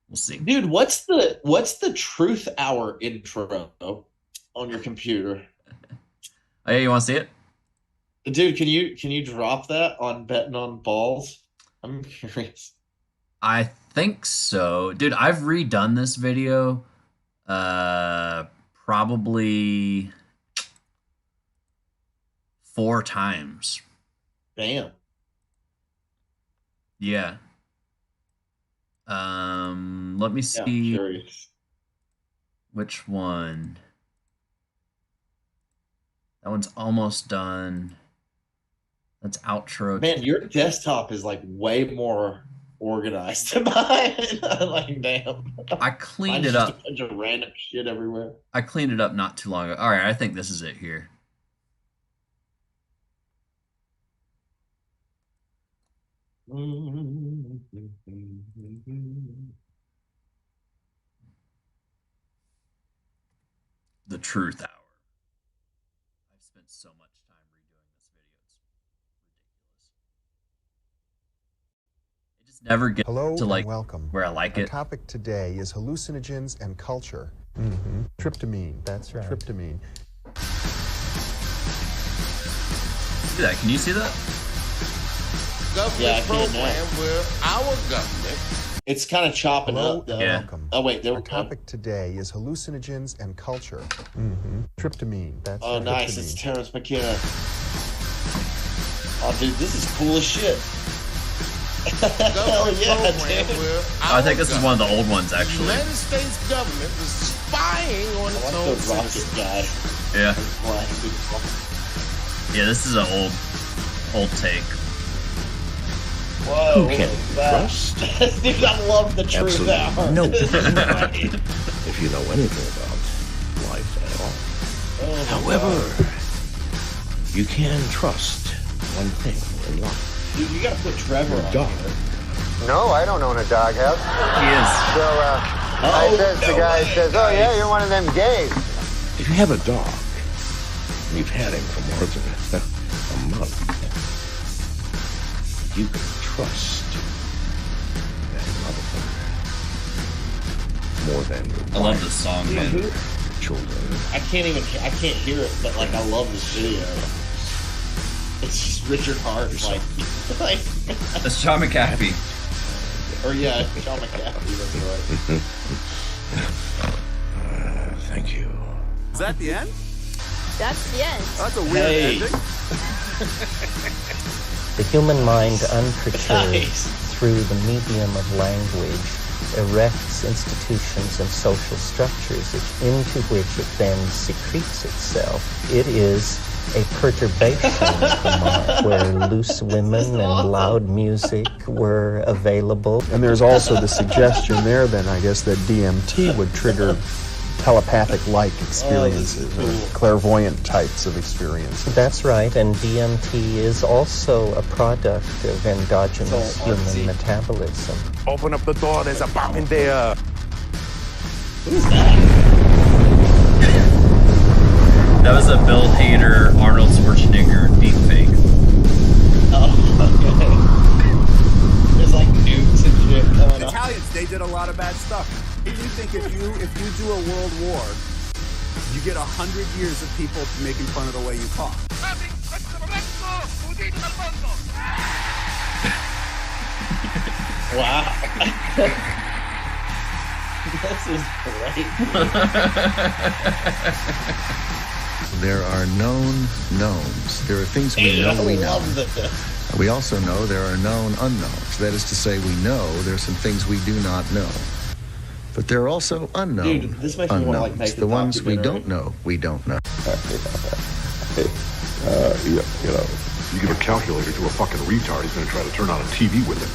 We'll see. Dude, what's the truth hour intro on your computer? Oh yeah, you want to see it? Dude, can you drop that on betting on balls? I'm curious. I think so, dude. I've redone this video, uh, probably 4 times. Damn. Yeah. Let me Yeah, I'm see curious. which one. That one's almost done. That's outro. Man, your desktop is like way more organized than mine. Like, damn. I cleaned Mine's it just a up. bunch of random shit everywhere. I cleaned it up not too long ago. All right, I think this is it here. The truth hour. I've spent so much time redoing this video. It's ridiculous. just never get Hello to like and welcome. where I like Our it. topic today is hallucinogens and culture. Tryptamine. That's right. Tryptamine. See that? Can you see that? Yeah, I can program now. where our government. It's kind of chopping Hello up. and Yeah. welcome. Oh wait, there Our we go. topic today is hallucinogens and culture. Tryptamine. That's Oh, right. nice. It's Terrence McKenna. Oh, dude, this is cool as shit. Hell yeah, program dude. where I think this is one of the government- old ones The actually. United States government is spying on I its like own the rocket citizens. guy. Yeah, Black. yeah. This is an old take. Whoa, Who can that- trust? Dude, I love the truth Absolutely hour. no. This is great. If you know anything about life at all. Oh, my However, God. you can trust one thing in life. Dude, you gotta put Trevor Your on dog. here. No, I don't own a doghouse. He is. So, I says, the no guy way. says, oh yeah, you're one of them gays. If you have a dog, and you've had him for more than a month, you can trust that motherfucker more than your I love wife, this song, man. children. I can't hear it, but like I love this video. It's just Richard Hart, like, That's John McAfee. or yeah, John McAfee. That's right. Thank you. Is that the end? That's the end. That's a weird Hey. ending. The human mind, unperturbed Nice. through the medium of language, erects institutions and social structures into which it then secretes itself. It is a perturbation of the mind, where loose women and loud music were available. And there's also the suggestion there then, I guess, that DMT would trigger telepathic-like experiences cool. or clairvoyant types of experiences. That's right, and DMT is also a product of endogenous It's all artsy. human metabolism. Open up the door, there's a bomb in there. Who's that? That was a Bill Hader, Arnold Schwarzenegger deepfake. Oh, okay. There's like nukes and shit coming up. Italians, they did a lot of bad stuff. You think if you do a world war, you get 100 years of people making fun of the way you talk. Wow. This is great. There are known knowns. There are things we Dude, I know we know. love this. We also know there are known unknowns. That is to say, we know there are some things we do not know. But there are also unknown Dude, this makes me wanna, like, unknowns. make The the ones we documentary. don't know, we don't know. You give a calculator to a fucking retard, he's gonna try to turn on a TV with it.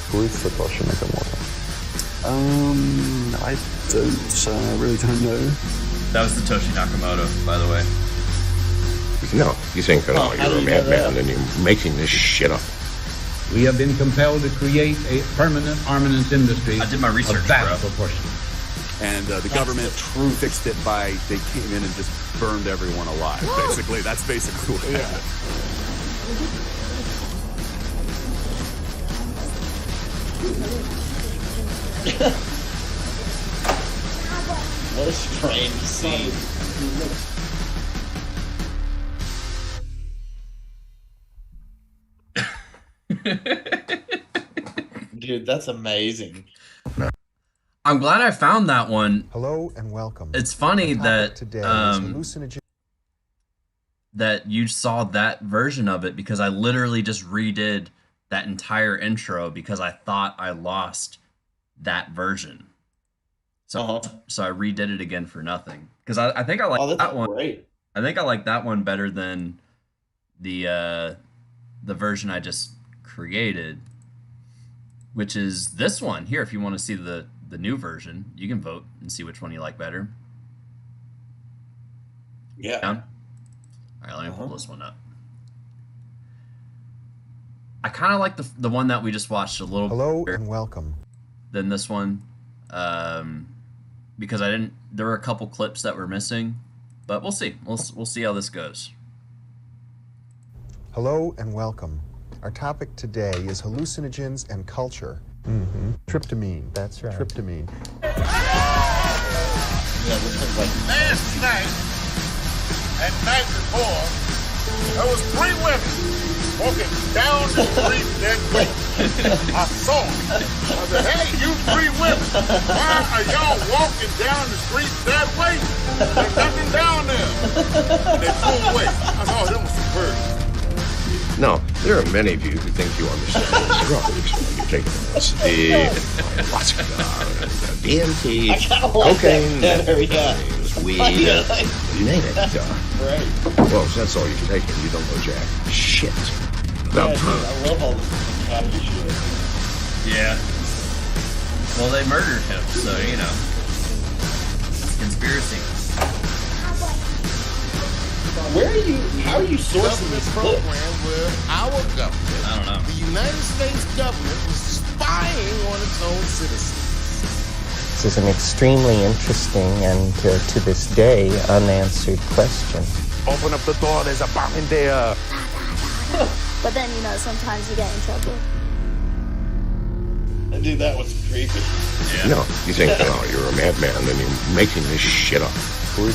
I really don't know. That was Satoshi Nakamoto, by the way. No, you think, Oh, how you're do a you know madman that? and you're making this shit up. We have been compelled to create a permanent armaments industry I did my research, of vast bro. proportions. And the government fixed it by they came in and just burned everyone alive. Basically, that's basically what happened. What a strange scene. Dude, that's amazing. I'm glad I found that one. Hello and welcome. It's funny Our topic that today is hallucinogen. that you saw that version of it because I literally just redid that entire intro because I thought I lost that version. So so I redid it again for nothing because I think I like Oh, that that's one. great. I think I like that one better than the version I just created, which is this one here. If you want to see the new version, you can vote and see which one you like better. Yeah. Down? All right, let me pull this one up. I kind of like the one that we just watched a little Hello better and welcome. than this one, because there were a couple clips that were missing, but we'll see. We'll see how this goes. Hello and welcome. Our topic today is hallucinogens and culture. Tryptamine. That's right. Tryptamine. Yeah, this one's like Last night, and night before, there was 3 women walking down the street that way. I saw them. I said, hey, you 3 women, why are y'all walking down the street that way? There's nothing down there. And they pulled away. I said, oh, them was some birds. No, there are many of you who think you understand drugs while you're taking LSD, lots of DMT, cocaine, weed, you name it. right. Well, if that's all you've taken, you don't know jack shit about Dude, drugs. I love all this catty shit. Yeah. Well, they murdered him, so you know. It's conspiracy. How are you sourcing this program clips? where our government, I don't know. the United States government, was spying on its own citizens. This is an extremely interesting and, to this day, unanswered question. Open up the door, there's a bomb in there. But then, you know, sometimes you get in trouble. Dude, that was creepy. Yeah. No, you think, oh, you're a madman and you're making this shit up. Dude,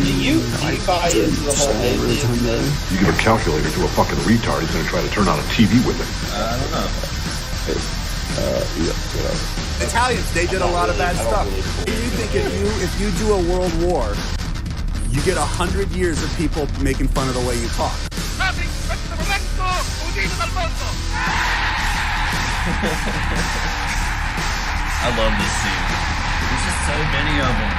do you buy into the whole alien thing? You give a calculator to a fucking retard, he's gonna try to turn on a TV with it. I don't know. Italians, they did a lot of bad stuff. Do you think if you do a world war, you get 100 years of people making fun of the way you talk? I love this scene. There's just so many of them.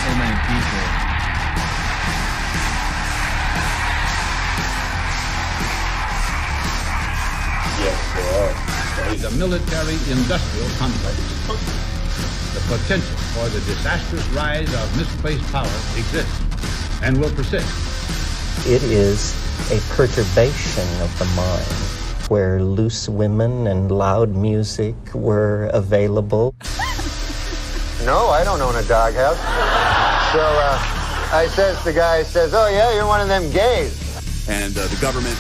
So many people. Yes, there are. The military-industrial complex. The potential for the disastrous rise of misplaced power exists and will persist. It is a perturbation of the mind where loose women and loud music were available. No, I don't own a doghouse. So the guy says, oh yeah, you're one of them gays. And the government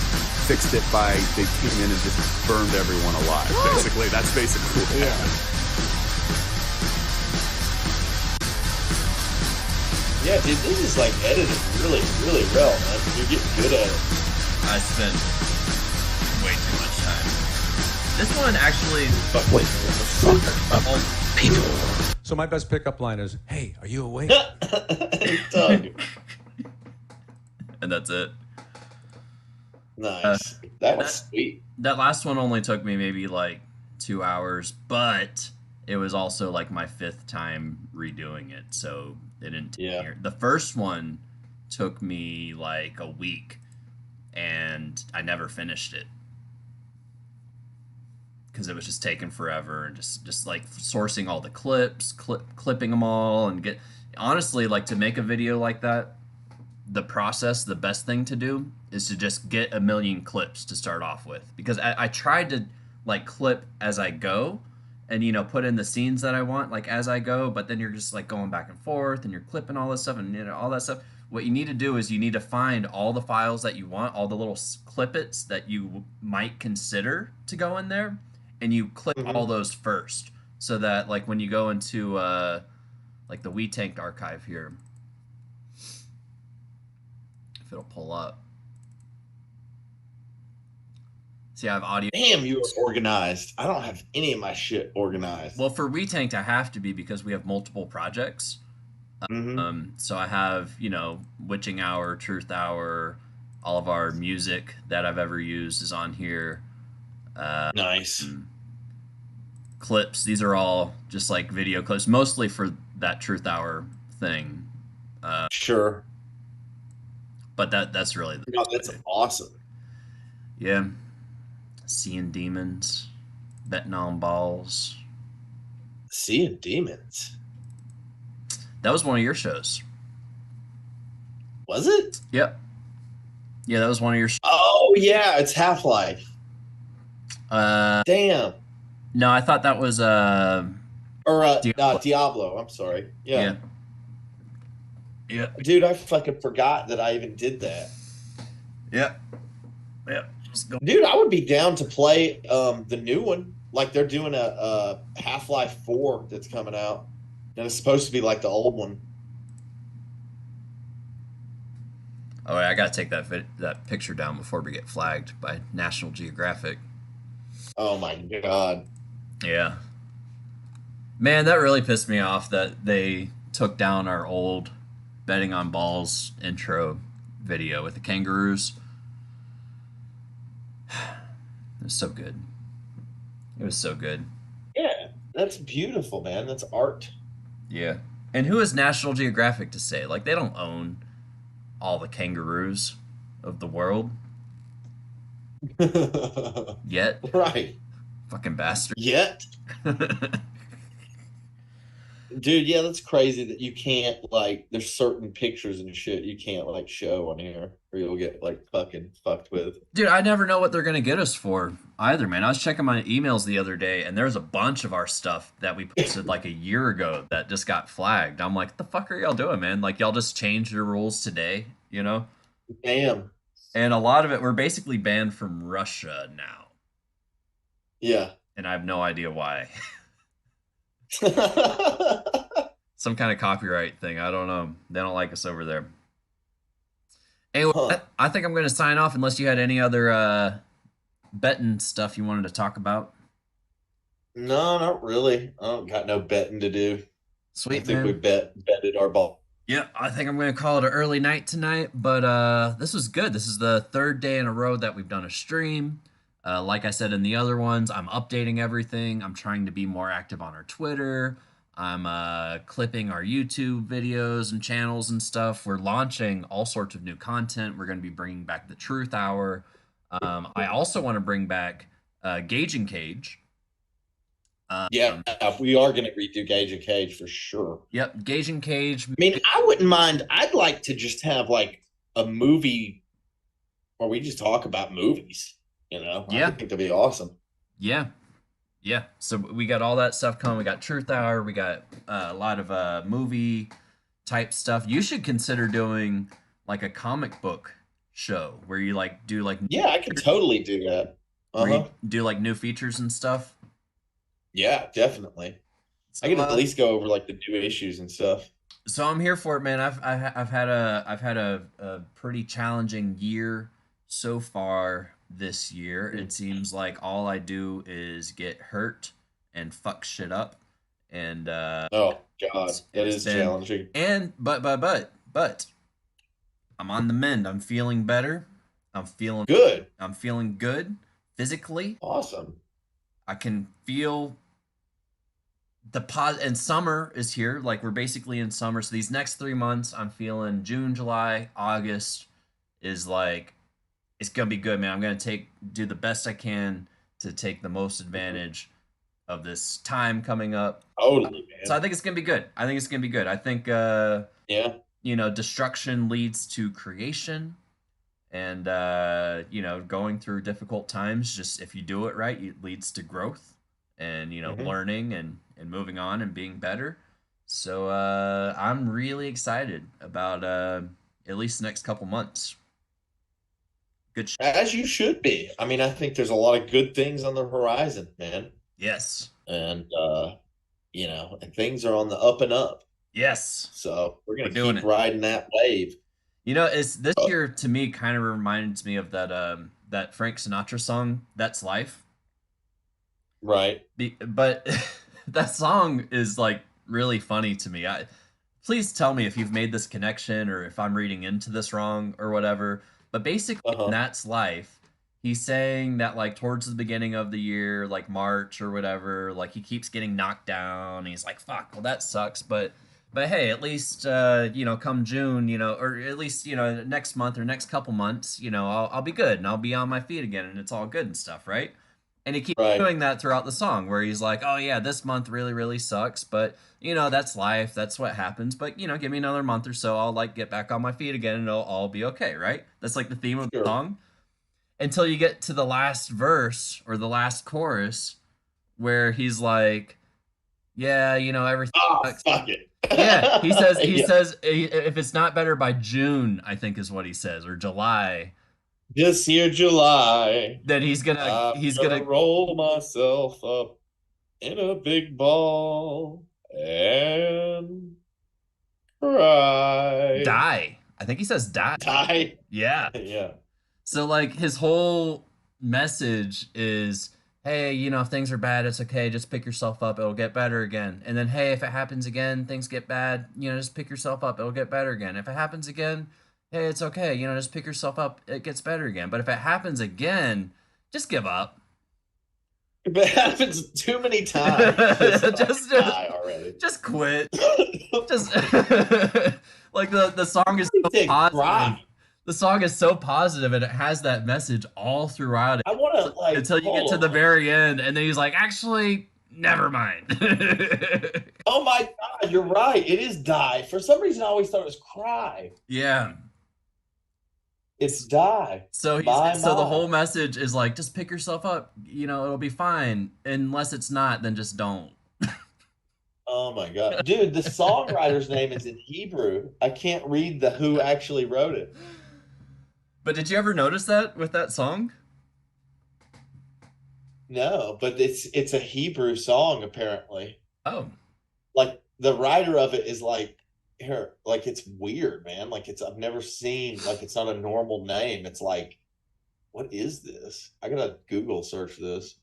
fixed it by they came in and just burned everyone alive. Basically, that's basically what happened. Yeah, dude, this is like edited really, really well, man. You're getting good at it. I spent way too much time. This one actually. Wait, fuck people. So my best pickup line is, "Hey, are you awake?" Doug. And that's it. Nice. That was sweet. That last one only took me maybe like 2 hours, but it was also like my 5th time redoing it, so it didn't take me. The first one took me like a week, and I never finished it because it was just taking forever and just like sourcing all the clips, clipping them all, and honestly, like, to make a video like that, the best thing to do is to just get a million clips to start off with, because I tried to like clip as I go and, you know, put in the scenes that I want like as I go, but then you're just like going back and forth and you're clipping all this stuff and, you know, all that stuff. What you need to do is you need to find all the files that you want, all the little clippets that you might consider to go in there, and you clip all those first, so that like when you go into like the WeTanked archive here, if it'll pull up. See, I have audio. Damn, you are organized. I don't have any of my shit organized. Well, for WeTanked, I have to be because we have multiple projects. So I have, you know, Witching Hour, Truth Hour, all of our music that I've ever used is on here. Nice. Clips. These are all just like video clips, mostly for that Truth Hour thing. Sure. But that's really that's awesome. Yeah. Seeing Demons, Betting on Balls. Seeing Demons. That was one of your shows. Was it? Yep. Yeah, that was one of your shows. Oh yeah, it's Half-Life. Damn. No, I thought that was Diablo. I'm sorry. Yeah. Yeah. Dude, I fucking forgot that I even did that. Yep. Yeah, just go. Dude, I would be down to play the new one. Like they're doing a Half-Life 4 that's coming out, and it's supposed to be like the old one. Oh, I gotta take that picture down before we get flagged by National Geographic. Oh my god. Yeah. Man, that really pissed me off that they took down our old betting on balls intro video with the kangaroos. It was so good. It was so good. Yeah, that's beautiful, man. That's art. Yeah. And who is National Geographic to say? Like, they don't own all the kangaroos of the world. Yet. Right. Fucking bastard. Yet. Dude, yeah, that's crazy that you can't, like, there's certain pictures and shit you can't, like, show on here or you'll get, like, fucking fucked with. Dude, I never know what they're going to get us for either, man. I was checking my emails the other day, and there's a bunch of our stuff that we posted, like, a year ago that just got flagged. I'm like, what the fuck are y'all doing, man? Like, y'all just changed your rules today, you know? Damn. And a lot of it, we're basically banned from Russia now. Yeah. And I have no idea why. Some kind of copyright thing. I don't know. They don't like us over there. Anyway, I think I'm going to sign off unless you had any other betting stuff you wanted to talk about. No, not really. I don't got no betting to do. Sweet, I think man. we betted our ball. Yeah, I think I'm going to call it an early night tonight, but this was good. This is the third day in a row that we've done a stream. Like I said in the other ones, I'm updating everything. I'm trying to be more active on our Twitter. I'm clipping our YouTube videos and channels and stuff. We're launching all sorts of new content. We're going to be bringing back the Truth Hour. I also want to bring back Gauge and Cage. Yeah, we are going to redo Gauge and Cage for sure. Yep, Gauge and Cage. I mean, I wouldn't mind. I'd like to just have like a movie where we just talk about movies. You know, yeah. I think that'd be awesome. Yeah. Yeah. So we got all that stuff coming. We got Truth Hour. We got a lot of movie type stuff. You should consider doing like a comic book show where you like do like. Yeah, I could totally do that. Do like new features and stuff. Yeah, definitely. So, I can at least go over like the new issues and stuff. So I'm here for it, man. I've had a pretty challenging year so far this year. It seems like all I do is get hurt and fuck shit up. And oh god, that is challenging. And but I'm on the mend. I'm feeling better. I'm feeling good. I'm feeling good physically. Awesome. I can feel and summer is here. Like we're basically in summer. So these next 3 months, I'm feeling June, July, August is like, it's going to be good, man. I'm going to do the best I can to take the most advantage of this time coming up. Totally, man. So I think it's going to be good. I think, yeah, you know, destruction leads to creation. And, you know, going through difficult times, just if you do it right, it leads to growth and, you know, learning and moving on and being better. So I'm really excited about at least the next couple months. Good shit. As you should be. I mean, I think there's a lot of good things on the horizon, man. Yes. And, you know, and things are on the up and up. Yes. So we're going to keep riding that wave. You know, it's this year to me kind of reminds me of that Frank Sinatra song, "That's Life." Right. But that song is like really funny to me. Please tell me if you've made this connection or if I'm reading into this wrong or whatever. But basically, "That's Life." He's saying that like towards the beginning of the year, like March or whatever, like he keeps getting knocked down. And he's like, "Fuck, well that sucks," but hey, at least, you know, come June, you know, or at least, you know, next month or next couple months, you know, I'll be good and I'll be on my feet again and it's all good and stuff, right? And he keeps doing that throughout the song where he's like, oh yeah, this month really, really sucks, but, you know, that's life, that's what happens, but, you know, give me another month or so, I'll, like, get back on my feet again and it'll all be okay, right? That's, like, the theme of the song. Until you get to the last verse or the last chorus where he's like, yeah, you know, everything sucks. Fuck it. Yeah, he says if it's not better by June, I think is what he says, or July, This year, July. Then he's gonna roll myself up in a big ball and cry. die. I think he says die. Die. Yeah. Yeah. So like his whole message is, hey, you know, if things are bad, it's okay. Just pick yourself up. It'll get better again. And then, hey, if it happens again, things get bad, you know, just pick yourself up. It'll get better again. If it happens again, hey, it's okay. You know, just pick yourself up. It gets better again. But if it happens again, just give up. If it happens too many times, just die already. Just quit. Just like the song is so positive. The song is so positive, and it has that message all throughout it. I want to like until you get to the very end, and then he's like, "Actually, never mind." Oh my God, you're right. It is die. For some reason, I always thought it was cry. Yeah, it's die. So the whole message is like, just pick yourself up. You know, it'll be fine. Unless it's not, then just don't. Oh my God, dude! The songwriter's name is in Hebrew. I can't read who actually wrote it. But did you ever notice that with that song? No, but it's a Hebrew song apparently. Oh. Like the writer of it is like here, like it's weird, man. Like I've never seen, like it's not a normal name. It's like, what is this? I gotta Google search this.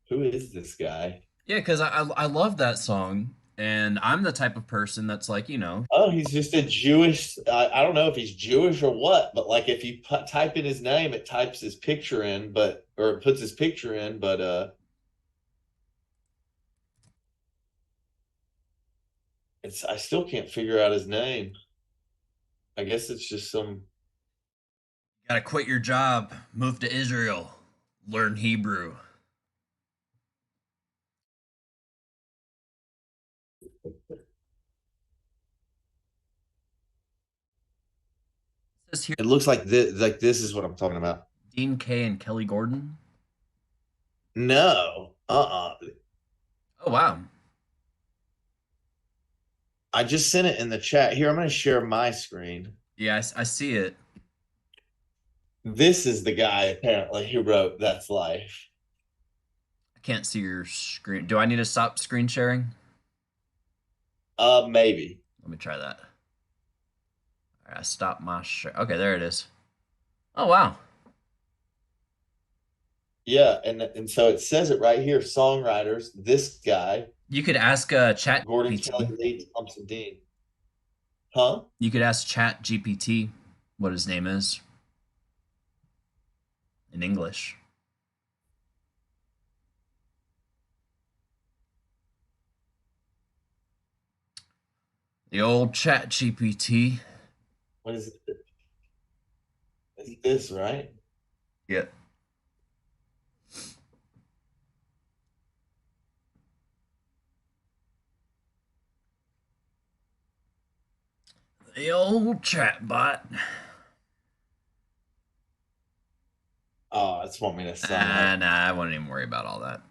Who is this guy? Yeah, because I love that song. And I'm the type of person that's like, you know. Oh, he's just a Jewish. I don't know if he's Jewish or what, but like if you type in his name, it types his picture in, or it puts his picture in, but I still can't figure out his name. I guess it's just some. You gotta quit your job, move to Israel, learn Hebrew. It looks like this. Like this is what I'm talking about. Dean Kaye and Kelly Gordon. No. Oh wow. I just sent it in the chat. Here, I'm going to share my screen. Yeah, I see it. This is the guy apparently who wrote "That's Life." I can't see your screen. Do I need to stop screen sharing? Maybe. Let me try that. All right, I stopped my share. Okay, there it is. Oh wow. Yeah, and so it says it right here. Songwriters. This guy. You could ask Chat Gordon GPT. Kelly, Lee Thompson Dean. Huh? You could ask Chat GPT what his name is in English. The old Chat GPT. What is it? Is this right? Yeah. The old chat bot. Oh, it's want me to sign up. Nah, I wouldn't even worry about all that.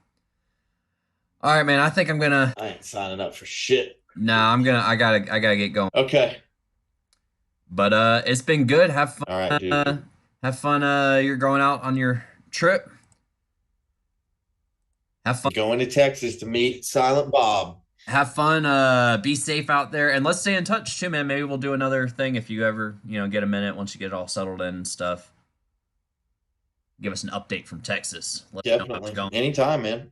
All right, man. I think I'm gonna. I ain't signing up for shit. Nah, I gotta get going. Okay. But it's been good. Have fun. All right, dude. Have fun. You're going out on your trip. Have fun. Going to Texas to meet Silent Bob. Have fun. Be safe out there, and let's stay in touch too, man. Maybe we'll do another thing if you ever, get a minute once you get it all settled in and stuff. Give us an update from Texas. Let us know how it's Definitely. going. Anytime, man.